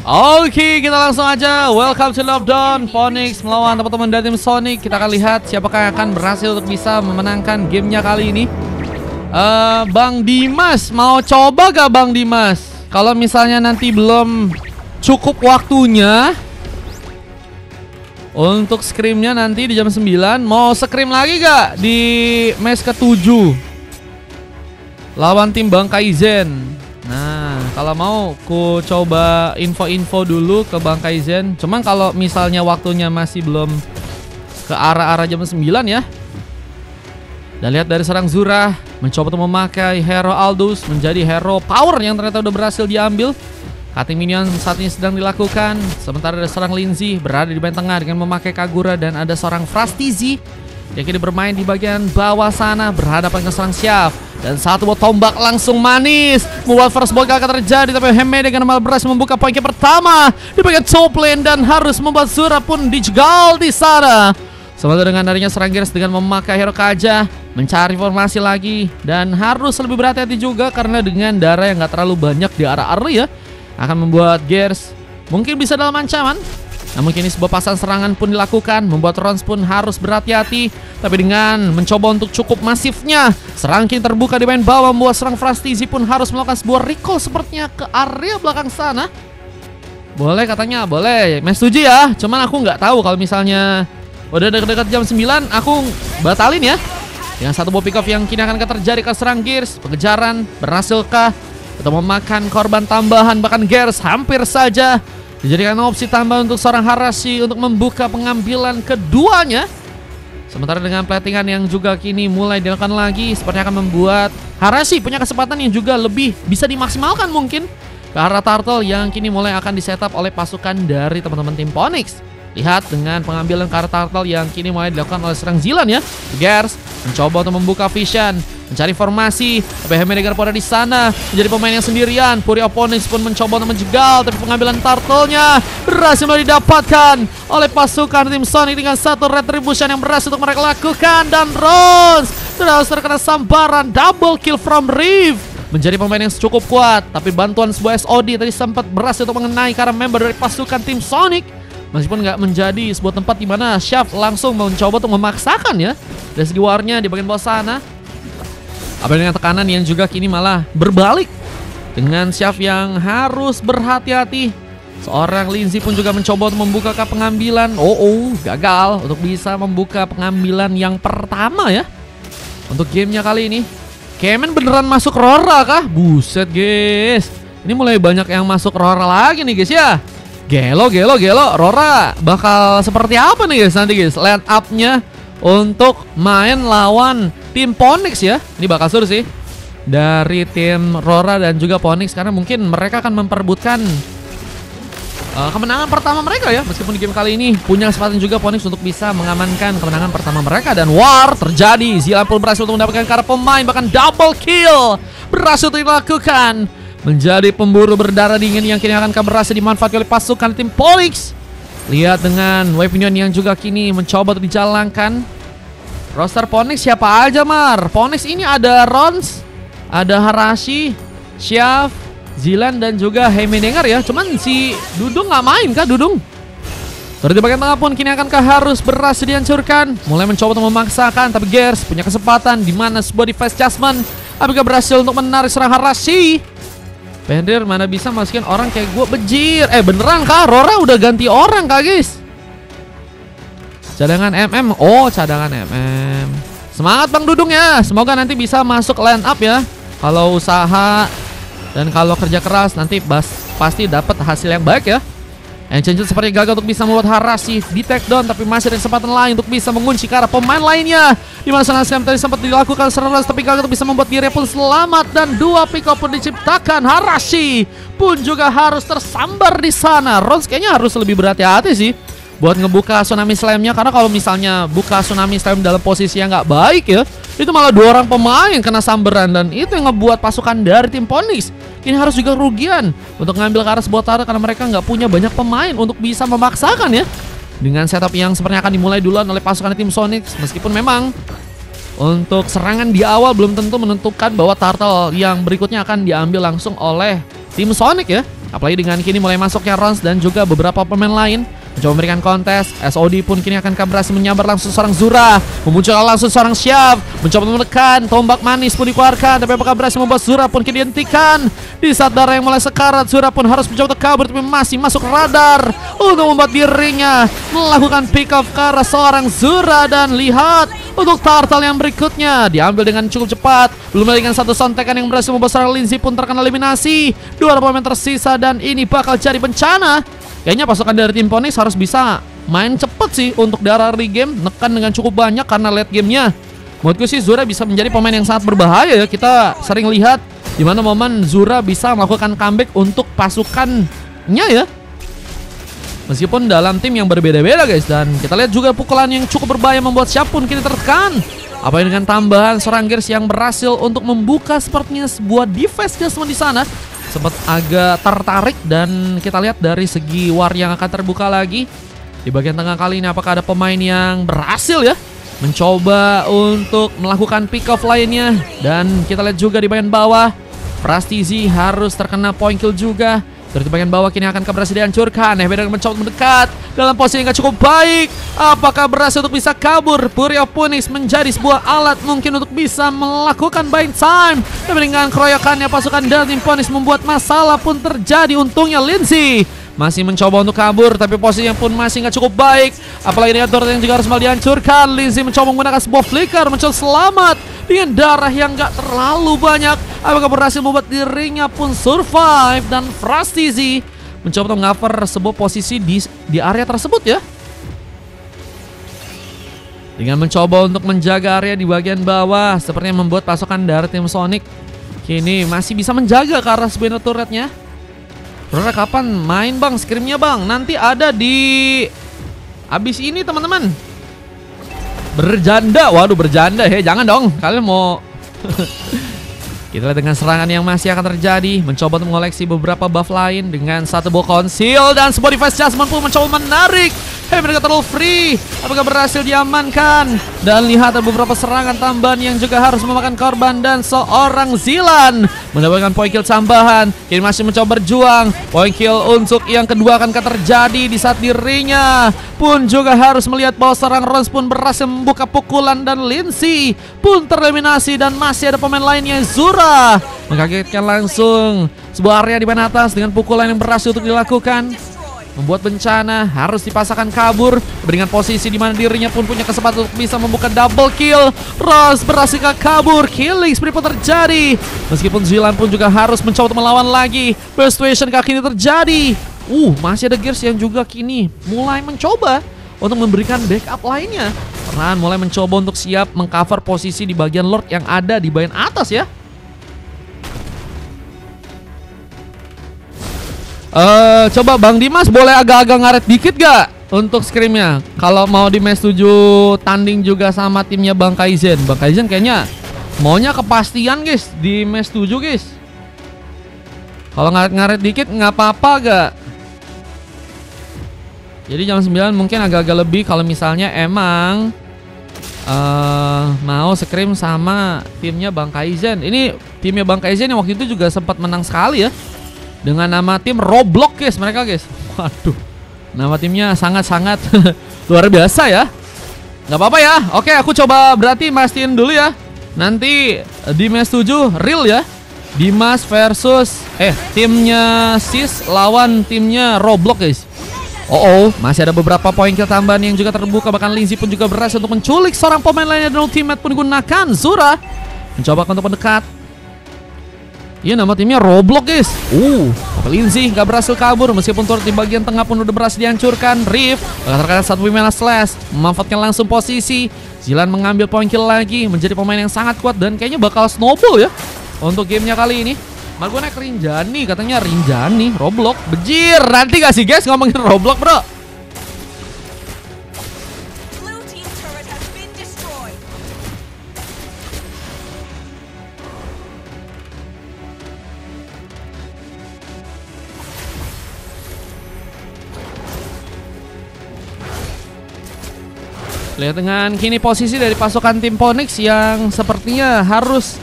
Oke, kita langsung aja. Welcome to Lockdown. Phoenix melawan teman-teman dari tim Sonic. Kita akan lihat siapakah yang akan berhasil untuk bisa memenangkan gamenya kali ini. Bang Dimas, mau coba gak Bang Dimas? Kalau misalnya nanti belum cukup waktunya untuk scrimnya nanti di jam 9, mau scrim lagi gak di match ke-7 lawan tim Bang Kaizen? Nah, kalau mau ku coba info-info dulu ke Bang Kaizen. Cuman kalau misalnya waktunya masih belum ke arah-arah jam 9 ya. Dan lihat dari serang Zura mencoba untuk memakai hero Aldous menjadi hero power yang ternyata udah berhasil diambil. Cutting minion saat ini sedang dilakukan. Sementara ada serang Lindsay berada di bagian tengah dengan memakai Kagura, dan ada seorang Frastizi yang kini bermain di bagian bawah sana berhadapan dengan serang Syaf. Dan satu buat tombak langsung manis membuat first block akan terjadi, tapi Heme dengan malah berhasil membuka poin pertama di bagian top lane dan harus membuat Zura pun dijegal di sana. Sementara dengan adanya serang Gears dengan memakai hero Kaja mencari formasi lagi, dan harus lebih berhati-hati juga karena dengan darah yang gak terlalu banyak di arah Ari ya, akan membuat Gears mungkin bisa dalam ancaman. Namun kini sebuah pasangan serangan pun dilakukan, membuat Rons pun harus berhati-hati. Tapi dengan mencoba untuk cukup masifnya, serang kini terbuka di bagian bawah, membuat serang Frastizi pun harus melakukan sebuah recall sepertinya ke area belakang sana. Boleh katanya, boleh. Mas setuju ya, cuman aku nggak tahu kalau misalnya udah dekat-dekat jam 9, aku batalin ya. Dengan satu buah pick off yang kini akan terjadi ke serang Gears. Pengejaran berhasilkah untuk memakan korban tambahan? Bahkan Gears hampir saja dijadikan opsi tambah untuk seorang Harashi untuk membuka pengambilan keduanya. Sementara dengan platingan yang juga kini mulai dilakukan lagi, sepertinya akan membuat Harashi punya kesempatan yang juga lebih bisa dimaksimalkan mungkin ke arah Turtle yang kini mulai akan disetup oleh pasukan dari teman-teman tim Phoenix. Lihat dengan pengambilan ke arah Turtle yang kini mulai dilakukan oleh serang Zilan ya. Gears mencoba untuk membuka vision, mencari formasi, tapi Hemedegger pada di sana menjadi pemain yang sendirian. Fury Opponents pun mencoba untuk menjegal, tapi pengambilan Turtle-nya berhasil didapatkan oleh pasukan tim Sonic dengan satu retribution yang berhasil untuk mereka lakukan. Dan Rons sudah terkena sambaran double kill from Reeve, menjadi pemain yang cukup kuat, tapi bantuan sebuah SOD tadi sempat berhasil untuk mengenai karena member dari pasukan tim Sonic. Meskipun nggak menjadi sebuah tempat di mana Syaf langsung mencoba untuk memaksakan ya dari segi warnya di bagian bawah sana. Apa dengan tekanan yang juga kini malah berbalik dengan Syaf yang harus berhati-hati. Seorang Lindsay pun juga mencoba untuk membuka ke pengambilan. Gagal untuk bisa membuka pengambilan yang pertama ya untuk gamenya kali ini. Kemen beneran masuk Rora kah? Buset guys, ini mulai banyak yang masuk Rora lagi nih guys ya. Gelo. Rora bakal seperti apa nih guys nanti guys line up-nya untuk main lawan tim Phoenix ya. Ini bakal seru sih dari tim Rora dan juga Phoenix, karena mungkin mereka akan memperebutkan kemenangan pertama mereka ya. Meskipun di game kali ini punya kesempatan juga Phoenix untuk bisa mengamankan kemenangan pertama mereka. Dan war terjadi, Zilan pun berhasil untuk mendapatkan karena pemain, bahkan double kill berhasil dilakukan. Menjadi pemburu berdarah dingin yang kini akan berhasil dimanfaatkan oleh pasukan tim Phoenix. Lihat dengan wave minion yang juga kini mencoba untuk dijalankan. Roster Phoenix siapa aja Mar? Phoenix ini ada Rons, ada Harashi, Syaf, Zilan dan juga Hemedegger ya. Cuman si Dudung nggak main kah Dudung? Terus di bagian tengah pun kini akankah harus berhasil dihancurkan. Mulai mencoba untuk memaksakan, tapi Gears punya kesempatan di mana sebuah device adjustment apakah berhasil untuk menarik serang Harashi. Pender mana bisa masukin orang kayak gue bejir. Beneran kah? Rora udah ganti orang kah guys? Cadangan MM. Oh cadangan MM. Semangat Bang Dudung ya. Semoga nanti bisa masuk line up ya. Kalau usaha dan kalau kerja keras nanti pasti dapat hasil yang baik ya. Ancient seperti gagal untuk bisa membuat Harashi di take down, tapi masih ada kesempatan lain untuk bisa mengunci ke arah pemain lainnya. Di mana sana Sam tadi sempat dilakukan serangan, tapi gagal untuk bisa membuat dirinya pun selamat, dan dua pick up pun diciptakan. Harashi pun juga harus tersambar di sana. Rons kayaknya harus lebih berhati-hati sih buat ngebuka Tsunami Slam-nya, karena kalau misalnya buka Tsunami Slam dalam posisi yang nggak baik ya, itu malah dua orang pemain kena sambaran, dan itu yang ngebuat pasukan dari tim Phoenix ini harus juga rugian untuk ngambil ke arah sebuah target karena mereka nggak punya banyak pemain untuk bisa memaksakan ya. Dengan setup yang sepertinya akan dimulai duluan oleh pasukan tim Sonic, meskipun memang untuk serangan di awal belum tentu menentukan bahwa Turtle yang berikutnya akan diambil langsung oleh tim Sonic ya. Apalagi dengan kini mulai masuknya Rons dan juga beberapa pemain lain mencoba memberikan kontes. SOD pun kini akan berhasil menyambar langsung seorang Zura. Memunculkan langsung seorang Syaf. Mencoba menekan. Tombak manis pun dikeluarkan. Tapi apakah berhasil membuat Zura pun kini dihentikan. Di saat darah yang mulai sekarat, Zura pun harus mencoba untuk kabur. Tapi masih masuk radar untuk membuat dirinya melakukan pick off ke arah seorang Zura. Dan lihat untuk turtle yang berikutnya diambil dengan cukup cepat. Belum lagi dengan satu sontekan yang berhasil membuat seorang Lindsay pun terkena eliminasi. 2 pemain tersisa dan ini bakal jadi bencana. Kayaknya pasukan dari tim Phoenix harus bisa main cepet sih untuk di early game, nekan dengan cukup banyak karena late gamenya. Menurutku sih Zura bisa menjadi pemain yang sangat berbahaya ya. Kita sering lihat di mana momen Zura bisa melakukan comeback untuk pasukannya ya. Meskipun dalam tim yang berbeda-beda guys. Dan kita lihat juga pukulan yang cukup berbahaya membuat siapapun kini tertekan. Apa dengan tambahan seorang Gears yang berhasil untuk membuka sepertinya sebuah defense semua di sana. Sempat agak tertarik dan kita lihat dari segi war yang akan terbuka lagi. Di bagian tengah kali ini apakah ada pemain yang berhasil ya mencoba untuk melakukan pick off lainnya. Dan kita lihat juga di bagian bawah Prastizi harus terkena point kill juga. Dari bagian bawah kini akan berhasil dihancurkan. Hebeda mencoba mendekat dalam posisi yang gak cukup baik. Apakah berhasil untuk bisa kabur? Fury of Phoenix menjadi sebuah alat mungkin untuk bisa melakukan buying time. Dan dengan keroyokannya pasukan dari tim Phoenix membuat masalah pun terjadi. Untungnya Lindsay masih mencoba untuk kabur, tapi posisinya pun masih nggak cukup baik. Apalagi dengan turret yang juga harus malah dihancurkan. Lindsay mencoba menggunakan sebuah flicker, mencoba selamat dengan darah yang nggak terlalu banyak. Apakah berhasil membuat dirinya pun survive. Dan Frastizi mencoba untuk cover sebuah posisi di area tersebut ya, dengan mencoba untuk menjaga area di bagian bawah. Sepertinya membuat pasukan dari tim Sonic kini masih bisa menjaga ke arah sebuah turretnya. Bro, kapan main bang scrimnya bang? Nanti ada di abis ini teman-teman. Berjanda, waduh berjanda he, jangan dong. Kalian mau kita lihat dengan serangan yang masih akan terjadi. Mencoba untuk mengoleksi beberapa buff lain dengan satu buah konsil dan sebuah device adjustment pun mencoba menarik. Hei, mereka terlalu free. Apakah berhasil diamankan? Dan lihat ada beberapa serangan tambahan yang juga harus memakan korban. Dan seorang Zilan mendapatkan point kill tambahan. Kini masih mencoba berjuang. Point kill untuk yang kedua akan terjadi di saat dirinya pun juga harus melihat bahwa seorang Rons pun berhasil membuka pukulan. Dan Lindsay pun tereliminasi. Dan masih ada pemain lainnya, Zura mengagetkan langsung sebuah area di mana atas dengan pukulan yang berhasil untuk dilakukan. Membuat bencana, harus dipasangkan kabur dengan posisi di mana dirinya pun punya kesempatan untuk bisa membuka double kill. Rons berhasil kabur, killing spree pun terjadi. Meskipun Zilan pun juga harus mencoba untuk melawan lagi. Persuasion kaki ini terjadi. Masih ada Gears yang juga kini mulai mencoba untuk memberikan backup lainnya. Peran mulai mencoba untuk siap mengcover posisi di bagian Lord yang ada di bagian atas ya. Coba Bang Dimas boleh agak-agak ngaret dikit gak untuk scrimnya? Kalau mau di match 7 tanding juga sama timnya Bang Kaizen. Bang Kaizen kayaknya maunya kepastian guys di match 7 guys. Kalau ngaret-ngaret dikit nggak apa-apa gak? Jadi jam 9 mungkin agak-agak lebih kalau misalnya emang mau scrim sama timnya Bang Kaizen. Ini timnya Bang Kaizen yang waktu itu juga sempat menang sekali ya, dengan nama tim Roblox guys mereka guys. Waduh, nama timnya sangat-sangat luar biasa ya. Nggak apa-apa ya. Oke, aku coba berarti mastiin dulu ya. Nanti di match 7 real ya. Dimas versus timnya Sis lawan timnya Roblox guys. Masih ada beberapa poin kill tambahan yang juga terbuka. Bahkan Lindsay pun juga berhasil untuk menculik seorang pemain lainnya dan ultimate pun digunakan. Zura mencoba untuk mendekat. Iya, nama timnya Roblox guys. Lindsay nggak berhasil kabur meskipun turret di bagian tengah pun udah berhasil dihancurkan. Rift terkena satu Wimela Slash, memanfaatkan langsung posisi. Zilan mengambil poin kill lagi, menjadi pemain yang sangat kuat dan kayaknya bakal snowball ya untuk gamenya kali ini. Malah gue naik Rinjani, katanya Rinjani Roblox. Bejir, nanti gak sih guys ngomongin Roblox bro? Lihat dengan kini posisi dari pasukan tim Phoenix yang sepertinya harus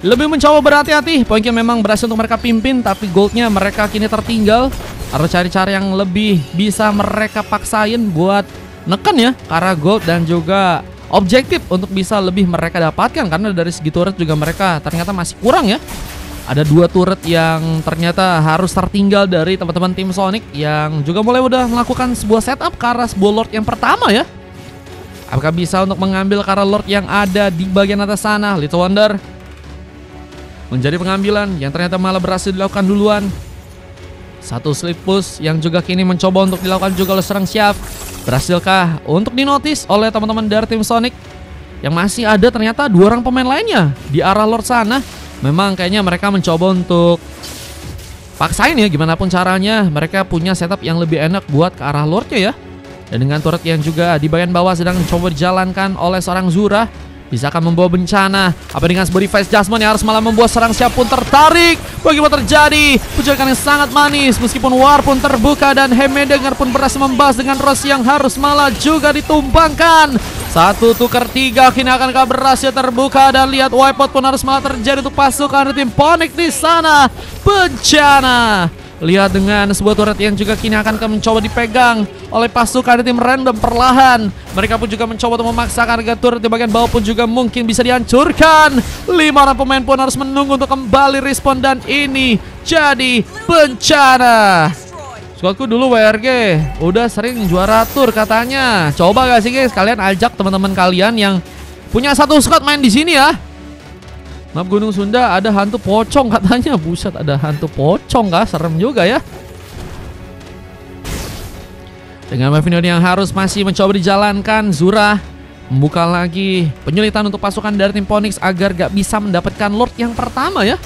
lebih mencoba berhati-hati. Poin kill memang berhasil untuk mereka pimpin, tapi goldnya mereka kini tertinggal. Harus cari cara yang lebih bisa mereka paksain buat neken ya ke arah gold dan juga objektif untuk bisa lebih mereka dapatkan. Karena dari segi turret juga mereka ternyata masih kurang ya. Ada 2 turret yang ternyata harus tertinggal dari teman-teman tim Sonic, yang juga mulai udah melakukan sebuah setup ke arah sebuah Lord yang pertama ya. Apakah bisa untuk mengambil ke arah Lord yang ada di bagian atas sana? Little Wonder menjadi pengambilan yang ternyata malah berhasil dilakukan duluan. Satu slip push yang juga kini mencoba untuk dilakukan juga oleh seorang Chef. Berhasilkah untuk dinotis oleh teman-teman dari tim Sonic? Yang masih ada ternyata 2 orang pemain lainnya di arah Lord sana. Memang kayaknya mereka mencoba untuk paksain ya, gimana pun caranya mereka punya setup yang lebih enak buat ke arah Lordnya ya. Dan dengan turret yang juga di bagian bawah sedang coba dijalankan oleh seorang Zura, bisa akan membawa bencana. Apa dengan sebuah device Jasmine yang harus malah membuat serang Siap pun tertarik. Bagaimana terjadi? Penjagaan yang sangat manis. Meskipun war pun terbuka dan Heimerdinger pun berhasil membahas dengan Rose yang harus malah juga ditumbangkan. 1 tukar 3 kini akankah berhasil terbuka, dan lihat wipeout pun harus malah terjadi untuk pasukan tim Phoenix di sana. Bencana. Lihat dengan sebuah turret yang juga kini akan mencoba dipegang oleh pasukan tim random perlahan. Mereka pun juga mencoba untuk memaksakan harga turret di bagian bawah pun juga mungkin bisa dihancurkan. 5 orang pemain pun harus menunggu untuk kembali respon, dan ini jadi bencana. Squadku dulu WRG udah sering juara tur katanya. Coba gak sih guys kalian ajak teman-teman kalian yang punya satu squad main di sini ya. Map Gunung Sunda ada hantu pocong katanya. Buset, ada hantu pocong kah? Serem juga ya. Dengan map video yang harus masih mencoba dijalankan, Zura membuka lagi penyulitan untuk pasukan dari tim Phoenix agar gak bisa mendapatkan Lord yang pertama ya.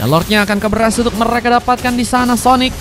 Dan Lordnya akan berhasil untuk mereka dapatkan di sana. Sonic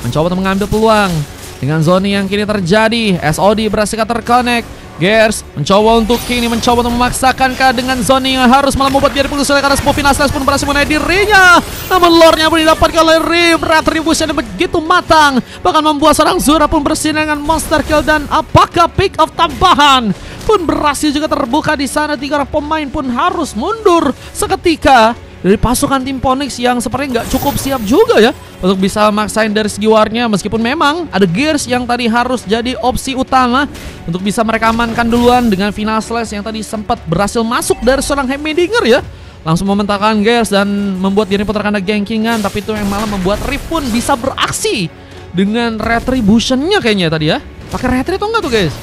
mencoba untuk mengambil peluang dengan zone yang kini terjadi. SOD berhasil terconnect. Gears mencoba untuk memaksakan dengan zone yang harus malah membuat dia diputus oleh karena Spofinas pun berhasil menaik dirinya. Namun Lordnya pun didapatkan oleh Rim. Retribution yang begitu matang, bahkan membuat seorang Zura pun bersinar dengan monster kill. Dan apakah pick of tambahan pun berhasil juga terbuka di sana. 3 orang pemain pun harus mundur seketika dari pasukan tim Phoenix yang sepertinya nggak cukup siap juga ya untuk bisa maksain dari segi warnya. Meskipun memang ada Gears yang tadi harus jadi opsi utama untuk bisa mereka amankan duluan dengan final slash yang tadi sempat berhasil masuk dari seorang Heimerdinger ya. Langsung mementahkan Gears dan membuat diri pun terkena gankingan, tapi itu yang malah membuat Rift pun bisa beraksi dengan retributionnya kayaknya tadi ya. Pakai retri atau enggak tuh guys?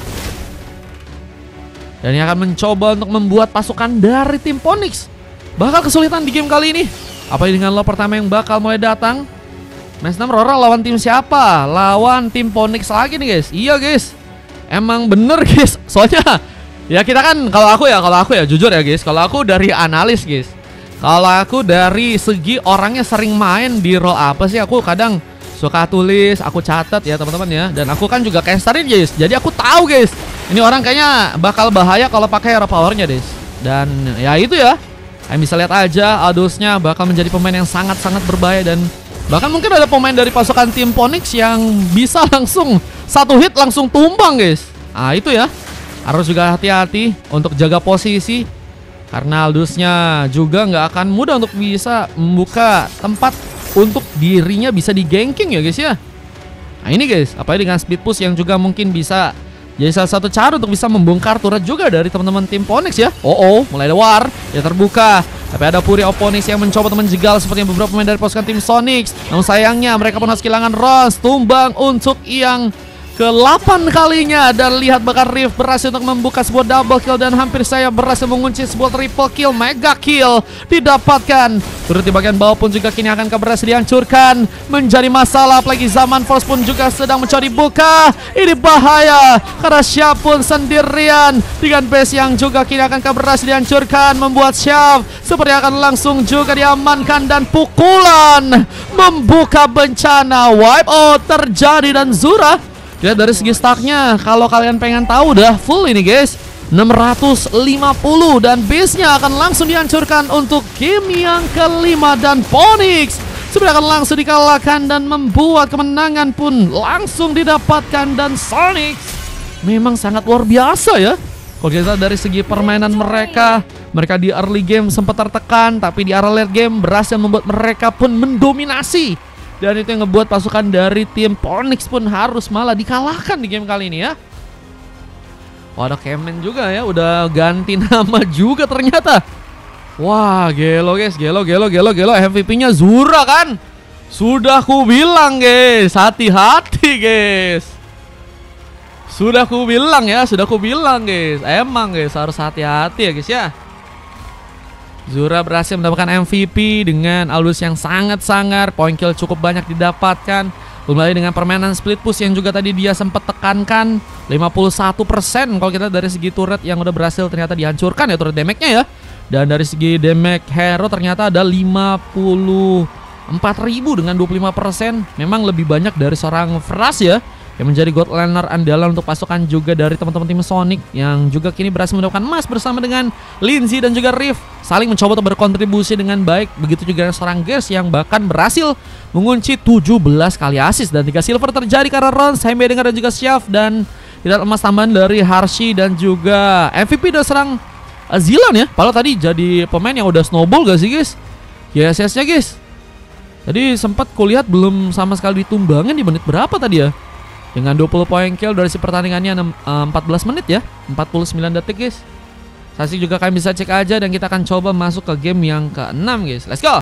Dan yang akan mencoba untuk membuat pasukan dari tim Phoenix bakal kesulitan di game kali ini. Apa dengan lo pertama yang bakal mulai datang? Match 6 Rora lawan tim siapa? Lawan tim Phoenix lagi nih guys. Iya guys, emang bener guys. Soalnya ya kita kan, kalau aku ya jujur ya guys, kalau aku dari analis guys, kalau aku dari segi orangnya sering main di role apa sih, aku kadang suka tulis, aku catat ya teman-teman ya. Dan aku kan juga casterin guys, jadi aku tahu guys ini orang kayaknya bakal bahaya kalau pakai hero powernya guys. Dan ya itu ya, kalian bisa lihat aja Aldous-nya bakal menjadi pemain yang sangat-sangat berbahaya. Dan bahkan mungkin ada pemain dari pasukan tim Phoenix yang bisa langsung 1 hit langsung tumbang guys. Nah itu ya, harus juga hati-hati untuk jaga posisi, karena Aldous-nya juga nggak akan mudah untuk bisa membuka tempat untuk dirinya bisa di ganking ya guys ya. Nah ini guys, apalagi dengan speed push yang juga mungkin bisa jadi salah satu cara untuk bisa membongkar turret juga dari teman-teman tim Phoenix ya. Mulai ada war ya terbuka, tapi ada Fury of Phoenix yang mencoba untuk menjegal seperti beberapa pemain dari pasukan tim Sonic. Namun sayangnya mereka pun harus kehilangan Rose, tumbang untuk yang ke-8 kalinya. Dan lihat bahkan Rift berhasil untuk membuka sebuah double kill, dan hampir saya berhasil mengunci sebuah triple kill, mega kill didapatkan. Turut di bagian bawah pun juga kini akan berhasil dihancurkan. Menjadi masalah, apalagi Zaman Force pun juga sedang mencoba dibuka. Ini bahaya karena Syaf pun sendirian dengan base yang juga kini akan berhasil dihancurkan, membuat Syaf seperti akan langsung juga diamankan. Dan pukulan membuka bencana, wipe out terjadi. Dan Zura, lihat dari segi stacknya, kalau kalian pengen tahu udah full ini guys, 650, dan base-nya akan langsung dihancurkan untuk game yang kelima. Dan Phoenix sebenarnya akan langsung dikalahkan dan membuat kemenangan pun langsung didapatkan. Dan Sonic memang sangat luar biasa ya. Kalau kita dari segi permainan mereka Mereka di early game sempat tertekan, tapi di area late game berhasil membuat mereka pun mendominasi. Dan itu yang ngebuat pasukan dari tim Phoenix pun harus malah dikalahkan di game kali ini ya. Wah, ada Kemen juga ya, udah ganti nama juga ternyata. Wah, gelo guys, gelo. MVP-nya Zura kan. Sudah ku bilang guys, hati-hati guys. Sudah ku bilang guys. Emang guys harus hati-hati ya guys ya. Zura berhasil mendapatkan MVP dengan alus yang sangat sangar. Point kill cukup banyak didapatkan. Kembali dengan permainan split push yang juga tadi dia sempat tekankan 51% kalau kita dari segi turret yang udah berhasil ternyata dihancurkan ya turret damage-nya ya. Dan dari segi damage hero ternyata ada 54.000 dengan 25%. Memang lebih banyak dari seorang Fras ya, yang menjadi God Laner andalan untuk pasukan juga dari teman-teman tim Sonic yang juga kini berhasil mendapatkan emas bersama dengan Lindsay dan juga Riff saling mencoba untuk berkontribusi dengan baik. Begitu juga dengan seorang Gears yang bahkan berhasil mengunci 17 kali assist dan 3 silver terjadi karena Ron, Heimerdinger dan juga Chef, dan tidak emas tambahan dari Harshy dan juga MVP dari serang Zilan ya. Padahal tadi jadi pemain yang udah snowball gak sih guys? YSS-nya guys. Tadi sempat kulihat belum sama sekali ditumbangin di menit berapa tadi ya? Dengan 20 poin kill dari si pertandingannya 14 menit ya, 49 detik guys. Saksi juga kalian bisa cek aja dan kita akan coba masuk ke game yang ke-6 guys. Let's go!